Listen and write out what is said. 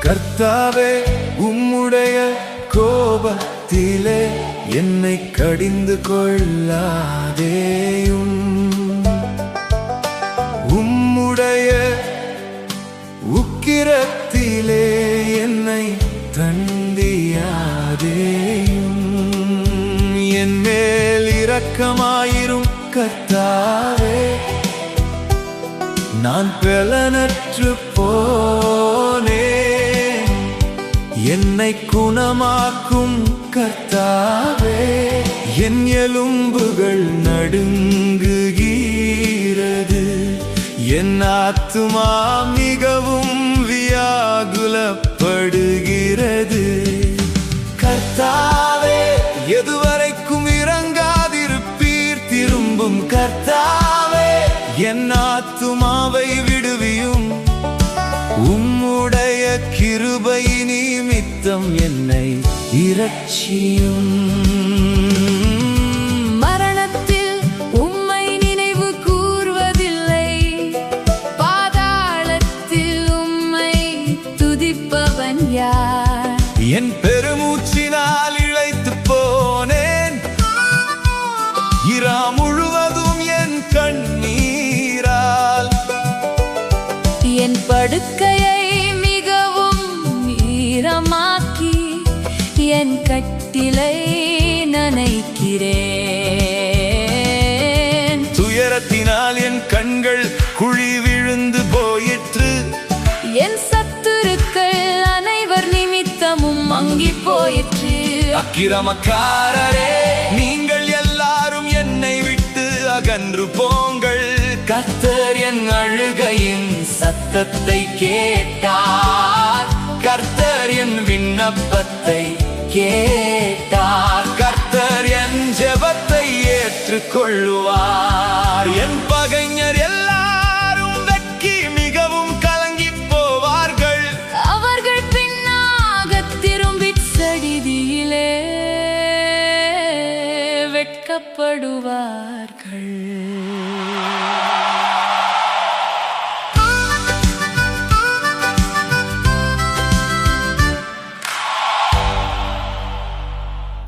கர்த்தாவே, உம்முடைய கோபத்திலே என்னை கடிந்து கொள்ளாதேயும். உம்முடைய உக்கிரத்திலே என்னை தண்டியாதேயும். என் மேல் இரக்கமாயிரும் கர்த்தாவே, நான் பலனற்று போனேன். என்னை குணமாக்கும் கர்த்தாவே, என் எலும்புகள் நடுங்குகிறது. என் ஆத்துமா மிகவும் வியாகுலப்படுகிறது. கர்த்தாவே, எதுவரைக்கும் இறங்காதிருப்பீர்? திரும்பும் கர்த்தாவே, என் ஆத்துமாவை விடுவியும். உம்முடைய கிருபை நிமித்தம் என்னை இரட்சியும். மரணத்தில் உம்மை நினைவு கூர்வதில்லை, பாதாளத்தில் உம்மை துதிப்பவன் யார்? என் பெருமூச்சினால் இழைத்து போனேன். இரா முழுவதும் என் கண்ணீரால் என் படுக்கையை மிகவும் ஈரமாக்கி என் கட்டிலை நனைக்கிறேன். துயரத்தினால் என் கண்கள் குழி விழுந்து போயிற்று. என் சத்துருக்கள் அனைவர் நிமித்தமும் மங்கி போயிற்று. அக்கிரமக்காரரே, நீங்கள் எல்லாரும் என்னை விட்டு அகன்று போங்கள். கர்த்தர் என் அழுகையின் சத்தத்தை கேட்டார். கர்த்தர் என் விண்ணப்பத்தை கேட்டார். கர்த்தர் என் ஜெபத்தை ஏற்றுக்கொள்ளுவார். என் பகைஞர் எல்லாரும் வெட்கி மிகவும் கலங்கி போவார்கள். அவர்கள் பின்னாக திரும்பி சடிதியிலே வெட்கப்படுவார்கள்.